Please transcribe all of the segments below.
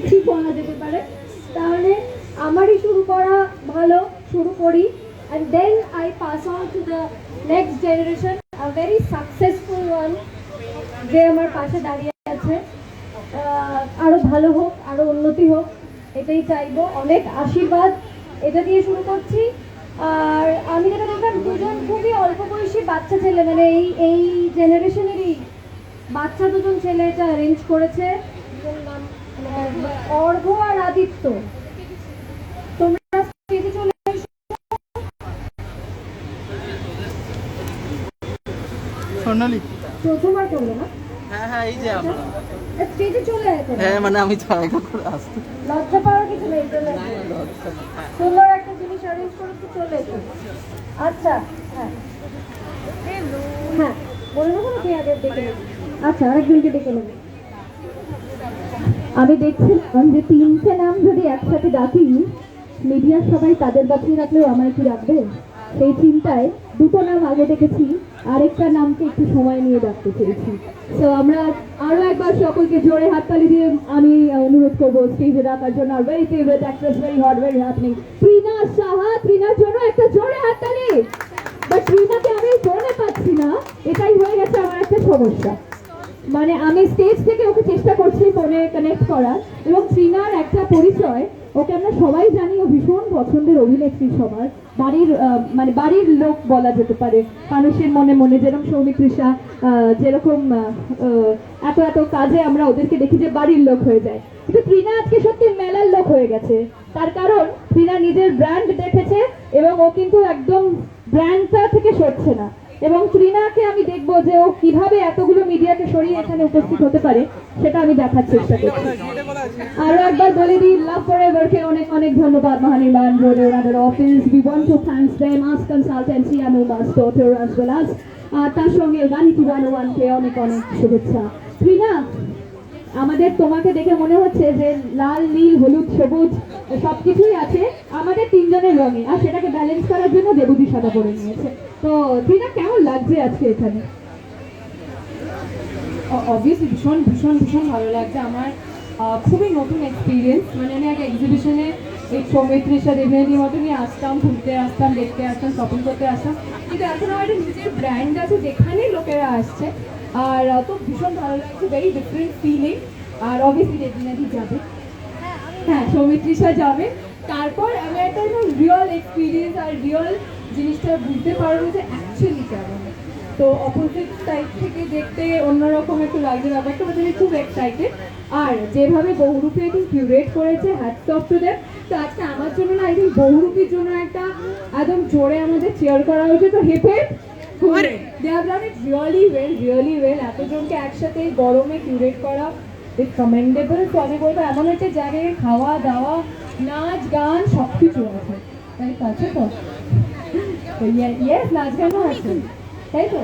কি বলা যেতে পারে। তাহলে আমারই শুরু করা ভালো, শুরু করি, and then I pass on to the next generation, a very successful one, যে আমার পাশে দাঁড়িয়ে আছে। আরো ভালো হোক, আরো উন্নতি হোক, এটাই চাইবো। অনেক আশীর্বাদ, এটা দিয়ে শুরু করছি। আর আমি যেটা দেখলাম, দুজন খুবই অল্প বয়সী বাচ্চা ছেলে, মানে এই জেনারেশনেরই বাচ্চা দুজন ছেলে এটা অ্যারেঞ্জ করেছে। অর্ঘ আর আদিত্য, তোমরা স্টেজে চলে এসো। সোনালি প্রথমবার করলো না? হ্যাঁ এই যে আমরা স্টেজে চলে এসো। হ্যাঁ মানে আমি জায়গা করে আসতে লজ্জা পাওয়ার কিছু নেই, চলে এসো। সুন্দর একটা জিনিস অ্যারেঞ্জ করেছে, চলে এসো। আচ্ছা, হ্যাঁ হ্যাঁ, বলে দেবো নাকি আগে ডেকে নেবে? আচ্ছা, আরেকজনকে ডেকে নেবে। আমি দেখছিলাম যে তিনটে নাম যদি একসাথে ডাকি, মিডিয়ার সবাই তাদের বাঁচিয়ে রাখলেও আমায় কি রাখবে, সেই চিন্তায় দুটো নাম আগে ডেকেছি, আরেকটা নামকে একটু সময় নিয়ে ডাকতে চেয়েছি। তো আমরা আরো একবার সকলকে জোরে হাততালি দিয়ে আমি অনুরোধ করবো স্টেজে ডাকার জন্য। আর very favourite actress, very hot, very happening, Trina Saha. ত্রিনার জন্য একটা জোরে হাততালি। বাট ত্রিনাকে আমি ফোনে পাচ্ছি না, এটাই হয়ে গেছে আমার একটা সমস্যা। মানে আমি স্টেজ থেকে ওকে চেষ্টা করছি ফোনে কানেক্ট করার, এবং ত্রিনার একটা পরিচয়, ওকে আমরা সবাই জানি, ও ভীষণ পছন্দের অভিনেত্রী সবার, বাড়ির মানে বাড়ির লোক বলা যেতে পারে মানুষের মনে মনে, যেরকম সৌমিত্রিষা, যেরকম এত এত কাজে আমরা ওদেরকে দেখি যে বাড়ির লোক হয়ে যায়, কিন্তু ত্রিনা আজকে সত্যি মেলার লোক হয়ে গেছে। তার কারণ ত্রিনা নিজের ব্র্যান্ড দেখেছে, এবং ও কিন্তু একদম ব্র্যান্ডটা থেকে সরছে না। এবং ত্রিনাকে আমি দেখবো যে ও কিভাবে এতগুলো মিডিয়াকে সরিয়ে এখানে উপস্থিত হতে পারে, সেটা আমি দেখার চেষ্টা করছি। আরো একবার বলে দিই, লাভ ফরএভারকে অনেক অনেক ধন্যবাদ। মহানির্মাণ রোডে ওনাদের office, we want to thanks them, us consultancy and উমাস ডটার অ্যাজ ওয়েল অ্যাজ, তার সঙ্গে ভ্যানিটি 101কে অনেক অনেক শুভেচ্ছা। ত্রিনা, আমাদের তোমাকে দেখে মনে হচ্ছে যে লাল, নীল, হলুদ, সবুজ সবকিছুই আছে আমাদের তিনজনের রঙে, আর সেটাকে ব্যালেন্স করার জন্য দেবুদি সাদা পরে নিয়েছে। তো ত্রিনা, কেমন লাগছে আজকে এখানে? অবভিয়াসলি ভীষণ ভীষণ ভীষণ ভালো লাগছে আমার। খুবই নতুন এক্সপিরিয়েন্স। মানে আমি আগে এক্সিবিশনে এই সৌমিত্রিষা দেবনাথীর মতো নিয়ে আসতাম, ঘুরতে আসতাম, দেখতে আসতাম, শপিং করতে আসতাম, কিন্তু এখন আমার একটা নিজের ব্র্যান্ড আছে যেখানেই লোকেরা আসছে। আর তো ভীষণ ভালো লাগছে, ভেরি ডিফারেন্ট ফিলিং। আর অবভিয়াসলি দেবনাথী যাবে, হ্যাঁ সৌমিত্রিষা যাবে। তারপর আমি একটা রিয়েল এক্সপিরিয়েন্স আর রিয়েল জিনিসটা বুঝতে পারবো যে অ্যাকচুয়ালি কেমন। তো অপোজিট সাইড থেকে দেখতে অন্যরকম একটু লাগছে ব্যাপারটা, বাট আমি খুব এক্সাইটেড। আর যেভাবে বহুরূপী আই থিঙ্ক কিউরেট করেছে, হ্যাটস অফ টু দেম। তো আজকে আমার জন্য না, আই থিঙ্ক বহুরূপীর জন্য একটা একদম জোরে আমাদের চেয়ার করা হয়েছে। তো হেপে they have done it really well, really well. এতজনকে একসাথে গরমে কিউরেট করা ইটস কমেন্ডেবল। তো আমি বলবো এমন একটা জায়গায় খাওয়া দাওয়া, নাচ গান সব কিছু আছে, তাই তো আছে তো? ইয়েস, নাচ গানও আছে, তাই তো?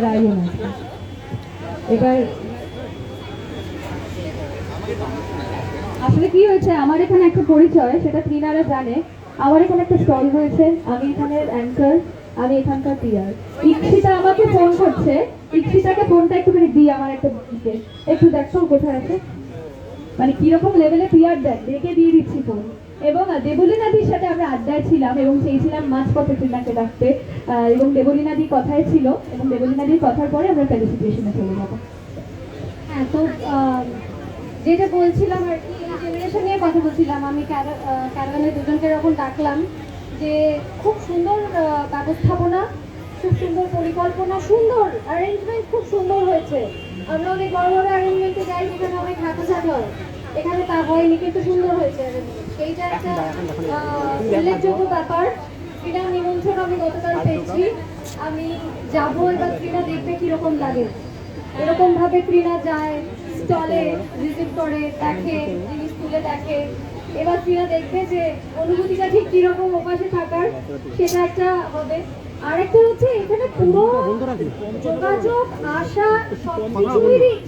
রাইও না এবার। আসলে কি হয়েছে, আমার এখানে একটা পরিচয়, সেটা ত্রিনারা জানে। আমার এখানে একটা স্টল হয়েছে, আমি এখানের অ্যাঙ্কার, আমি এখানকার পিয়ার। ইক্ষিতা আমাকে ফোন করছে, ইক্ষিতাকে ফোনটা একটুখানি দিই, আমার একটা দিকে একটু দেখো কোথায় আছে, মানে কিরকম লেভেলে পিয়ার দেয়, দেখে দিয়ে দিচ্ছি ফোন। এবং দেবলীনাদির সাথে আমরা আড্ডায় ছিলাম এবং চেয়েছিলাম মাঝপথে ত্রিনাকে ডাকতে, এবং দেবলীনাদি কথায় ছিল, এবং দেবলীনাদির কথার পরে আমরা ফেলিসিটেশনে চলে যাবো। হ্যাঁ, তো যেটা বলছিলাম আর কি, এই জেনারেশন নিয়ে কথা বলছিলাম। আমি ক্যারাভানে দুজনকে এরকম ডাকলাম যে খুব সুন্দর ব্যবস্থাপনা, খুব সুন্দর পরিকল্পনা, সুন্দর অ্যারেঞ্জমেন্ট, খুব সুন্দর হয়েছে। আমরা অনেক বড় বড় অ্যারেঞ্জমেন্টে যাই যেখানে অনেক হাঁটাঝাট হয়, এখানে তা হয়নি, কিন্তু সুন্দর হয়েছে। সেইটা একটা উল্লেখযোগ্য ব্যাপার। ক্রীড়া নিমন্ত্রণ আমি গতকাল পেয়েছি, আমি যাবো। এবার ক্রীড়া দেখতে কিরকম লাগে, এরকম ভাবে ক্রীড়া যায়, স্টলে ভিজিট করে, দেখে, জিনিস তুলে দেখে। এবার ক্রীড়া দেখবে যে অনুভূতিটা ঠিক কিরকম ওপাশে থাকার, সেটা একটা হবে। আরেকটা হচ্ছে এখানে পুরো যোগাযোগ, আশা,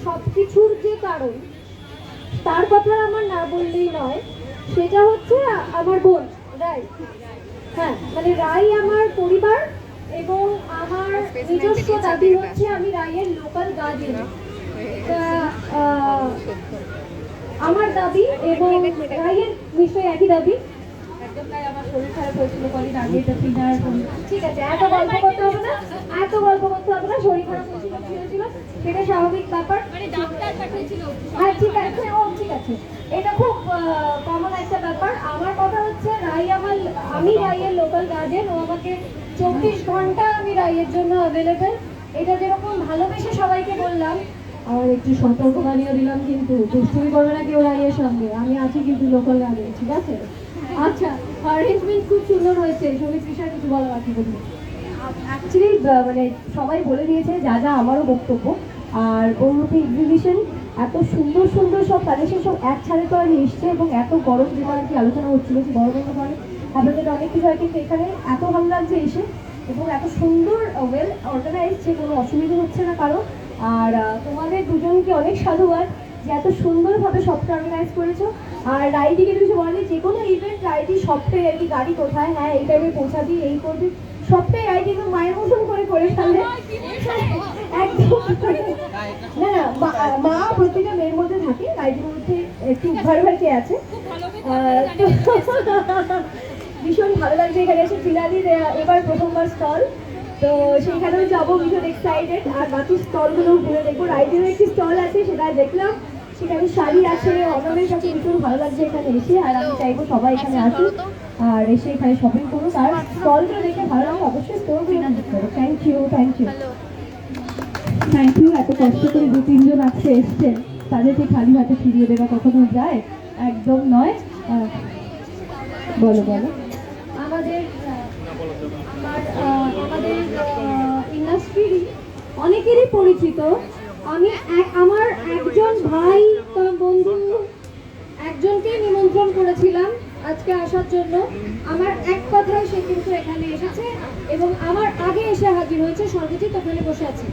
সবকিছুর যে কারণ, তার কথা আমার না বললেই নয়। সেটা হচ্ছে আমার বোন রাই। হ্যাঁ, মানে রাই আমার পরিবার, এবং আমার নিজস্ব দাবি হচ্ছে আমি রাইয়ের লোকাল গার্জিয়ান। আমার দাবি এবং রায়ের নিশ্চয়ই একই দাবি। একদম তাই, আমার শরীর খারাপ হয়েছিল কদিন আগে, এটা সিনার ঠিক আছে, এত গল্প করতে হবে না, এত গল্প করতে হবে না। শরীর খারাপ হয়েছিল, সেটা স্বাভাবিক ব্যাপার। হ্যাঁ ঠিক আছে, ও ঠিক আছে, এটা খুব কমন একটা ব্যাপার। আমার কথা হচ্ছে আমি রাইয়ের লোকাল গার্জেন, ও আমাকে 24 ঘন্টা আমি রাইয়ের জন্য অ্যাভেলেবেল। এটা যেরকম ভালোবেসে সবাইকে বললাম, আর একটু সতর্কবাণীও দিলাম, কিন্তু দুষ্টুমি করবে না কেউ রাইয়ের সঙ্গে, আমি আছি কিন্তু লোকাল গার্জেন, ঠিক আছে? আচ্ছা, অ্যারেঞ্জমেন্ট খুব সুন্দর হয়েছে। সৌমিত্রিষা কিছু বলো বাকি বলুন। অ্যাকচুয়ালি মানে সবাই বলে দিয়েছে যা যা আমারও বক্তব্য। আর বহুমুখী এক্সিবিশন, এত সুন্দর সুন্দর সব কালেকশন সব এক ছাড়ে তো আর এসছে, এবং এত গরম যেটা আর কি আলোচনা হচ্ছিল যে গরমের কারণে আপনাদের অনেক কিছু হয়, কিন্তু এখানে এত ভালো লাগছে এসে, এবং এত সুন্দর ওয়েল অর্গানাইজ যে কোনো অসুবিধা হচ্ছে না কারো। আর তোমাদের দুজনকে অনেক সাধুবাদ যে এত সুন্দরভাবে সবটা অর্গানাইজ করেছো। আর রাইডিকে কিছু বলেনি, যে কোনো ইভেন্ট রাইডি সবটাই আর কি, গাড়ি কোথায়, হ্যাঁ এই টাইমে পৌঁছাবি, এই করবি, সবটাই রাইডি একদম মায়ের মতন করে ফেললে একদম। না না, মা প্রতিটা মেয়ের মধ্যে থাকে, রাইডির মধ্যে একটু ভারভারকে আছে। ভীষণ ভালো লাগছে এখানে এসে। ফিনালির এবার প্রথমবার স্টল, তো সেখানেও যাবো, ভীষণ এক্সাইটেড। আর বাকি স্টলগুলো ঘুরে দেখবো। রাইডেরও একটি স্টল আছে, সেটা দেখলাম, সেখানে শাড়ি আছে, অনমের কাছে ভীষণ ভালো লাগছে এখানে এসে। আর আমি চাইবো সবাই এখানে আসুন আর এসে এখানে শপিং করুন। আর স্টলগুলো দেখে ভালো লাগে, অবশ্যই স্টোরগুলো ভিজিট করো। Thank you, thank you, thank you. এত কষ্ট করে 2-3 জন আজকে এসছেন, তাদেরকে খালি হাতে ফিরিয়ে দেওয়া কখনো যায়? একদম নয়। বলো বলো। আমাদের ইন্ডাস্ট্রির অনেকেরই পরিচিত। আমি আমার একজন ভাই বা বন্ধু একজনকেই নিমন্ত্রণ করেছিলাম আজকে আসার জন্য। আমার এক কথায় সে কিন্তু এখানে এসেছে এবং আমার আগে এসে হাজির হয়েছে। সর্বজিৎ ওখানে বসে আছে।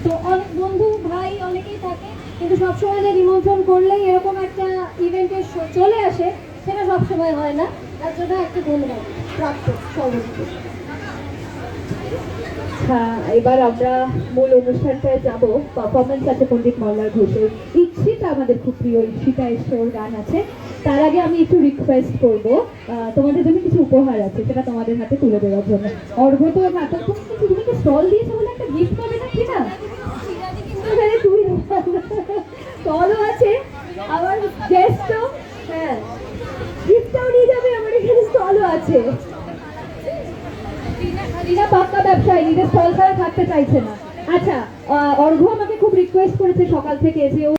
তো অনেক বন্ধু ভাই অনেকেই থাকে, কিন্তু সবসময় যে নিমন্ত্রণ করলেই এরকম একটা ইভেন্টে চলে আসে, সেটা সবসময় হয় না। তার জন্য একটা ধন্যবাদ প্রাপ্ত সর্বজিৎ। হ্যাঁ, এবার আমরা মূল অনুষ্ঠানটায় যাব। পারফরমেন্স আছে পণ্ডিত মল্লার ঘোষের। ঈপ্সিতা আমাদের খুব প্রিয়, ঈপ্সিতা এসে ওর গান আছে। তার আগে আমি একটু রিকোয়েস্ট করবো, তোমাদের জন্য কিছু উপহার আছে, সেটা তোমাদের হাতে তুলে দেওয়ার জন্য। অর্ঘ তো নাটক তুমি তো স্টল দিয়েছো বলে একটা গিফট পাবে না, ঠিক না? স্টলও আছে, আবার গেস্টও, হ্যাঁ গিফটটাও নিয়ে যাবে। আমার এখানে স্টলও আছে। রিনা পাক্কা ব্যবসায়ী, নিজের স্টল ছাড়া থাকতে চাইছে না। আচ্ছা, অর্ঘ আমাকে খুব রিকোয়েস্ট করেছে সকাল থেকে যে